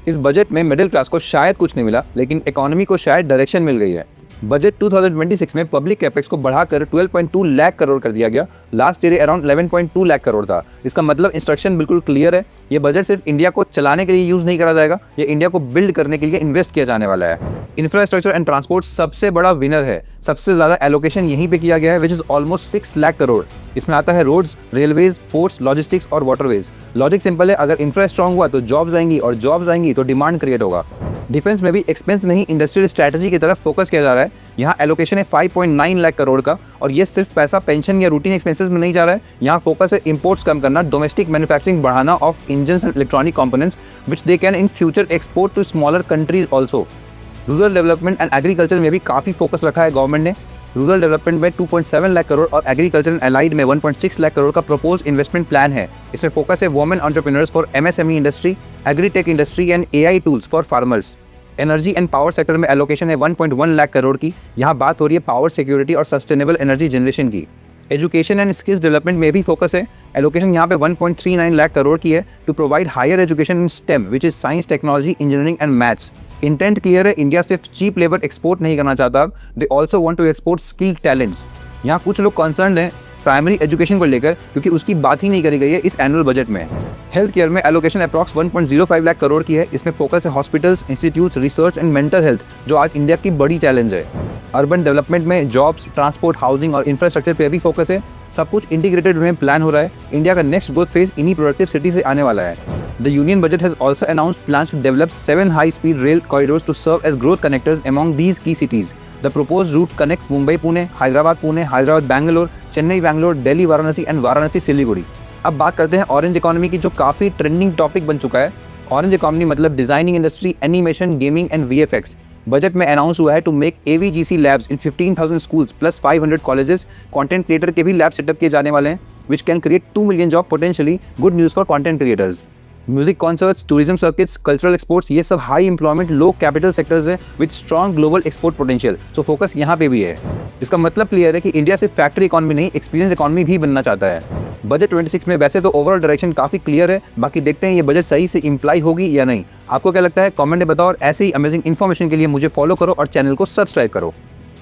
इस बजट में middle class को शायद कुछ नहीं मिला, लेकिन इकोनॉमी को शायद डायरेक्शन मिल गई है। बजट 2026 में पब्लिक कैपेक्स को बढ़ाकर 12.2 लाख करोड़ कर दिया गया। Last year around 11.2 lakh crore था। इसका मतलब इंस्ट्रक्शन बिल्कुल क्लियर है। ये बजट सिर्फ इंडिया को चलाने के लिए यूज नहीं करा जाएगा, ये इंडिया को बिल्ड करने के लिए इन्वेस्ट किया जाने वाला है। इंफ्रास्ट्रक्चर एंड ट्रांसपोर्ट सबसे बड़ा विनर है। सबसे ज्यादा एलोकेशन यहीं पे किया गया है, which is almost 6 lakh crore. इसमें आता है रोड्स, रेलवेज, पोर्ट्स, लॉजिस्टिक्स और वाटरवेज। लॉजिक सिंपल है, अगर इंफ्रा स्ट्रांग हुआ तो जॉब्स आएंगी और जॉब्स आएंगी तो डिमांड क्रिएट होगा। डिफेंस में भी एक्सपेंस नहीं, इंडस्ट्रियल स्ट्रैटेजी की तरफ फोकस किया जा रहा है। यहाँ एलोकेशन है 5.9 लाख करोड़ का, और ये सिर्फ पैसा पेंशन या रूटीन एक्सपेंसेस में नहीं जा रहा है। यहाँ फोकस है इंपोर्ट्स कम करना, डोमेस्टिक मैन्युफैक्चरिंग बढ़ाना of engines and electronic components which they can in future export to smaller countries also. Rural development and agriculture में भी काफ़ी फोकस रखा है गवर्नमेंट ने। रूरल डेवलपमेंट में 2.7 लाख करोड़ और एग्रीकल्चर एंड एलाइड में 1.6 लाख करोड़ का प्रपोज इन्वेस्टमेंट प्लान है। इसमें फोकस है women entrepreneurs for MSME industry, agritech industry and AI tools for farmers. Energy and power sector में एलोकेशन है 1.1 लाख करोड़ की। यहाँ बात हो रही है पावर सिक्योरिटी और सस्टेनेबल एनर्जी जनरेशन की। एजुकेशन एंड स्किल्स डेवलपमेंट में भी फोकस है। एलोकेशन यहाँ पे 1.39 लाख करोड़ की है to provide higher education in STEM which is science, technology, engineering and maths. Intent clear है, इंडिया सिर्फ चीप लेबर एक्सपोर्ट नहीं करना चाहता, they also want to export skilled talents. यहाँ कुछ लोग कंसर्न हैं प्राइमरी एजुकेशन को लेकर, क्योंकि उसकी बात ही नहीं करी गई है इस एनुअल बजट में। हेल्थ केयर में एलोकेशन अप्रॉक्स 1.05 लाख करोड़ की है। इसमें फोकस है hospitals, institutes, research and mental health, जो आज इंडिया की बड़ी चैलेंज है। अर्बन डेवलपमेंट में जॉब्स, ट्रांसपोर्ट, हाउसिंग और इंफ्रास्ट्रक्चर पे भी फोकस है। सब कुछ इंटीग्रेटेड में प्लान हो रहा है। इंडिया का नेक्स्ट ग्रोथ फेज इन्हीं प्रोडक्टिव सिटी से आने वाला है। The union budget has also announced plans to develop 7 high-speed rail corridors to serve as growth connectors among these key cities. The proposed route connects Mumbai-Pune, Hyderabad-Pune, Hyderabad-Bangalore, Chennai-Bangalore, Delhi-Varanasi and Varanasi-Siliguri. अब बात करते हैं orange economy की, जो काफ़ी trending topic बन चुका है। ऑरेंज इकोनॉमी मतलब designing industry, animation, gaming and VFX. Budget में अनाउंस हुआ है to make AVGC labs in 15,000 schools plus 500 colleges. Content creator के भी लैब सेटअप किए जाने वाले हैं, which can create 2 million job potentially. Good news for content creators. Music concerts, tourism circuits, cultural exports, ये सब high employment, low capital sectors हैं with strong global export potential. So focus यहाँ पे भी है। इसका मतलब क्लियर है कि इंडिया सिर्फ फैक्ट्री इकॉनमी नहीं, एक्सपीरियंस इकॉनमी भी बनना चाहता है। बजट 26 में वैसे तो ओवरऑल डायरेक्शन काफ़ी क्लियर है। बाकी देखते हैं ये बजट सही से इम्प्लाई होगी या नहीं। आपको क्या लगता है, कमेंट में बताओ, और ऐसे ही अमेजिंग इन्फॉर्मेशन के लिए मुझे फॉलो करो और चैनल को सब्सक्राइब करो।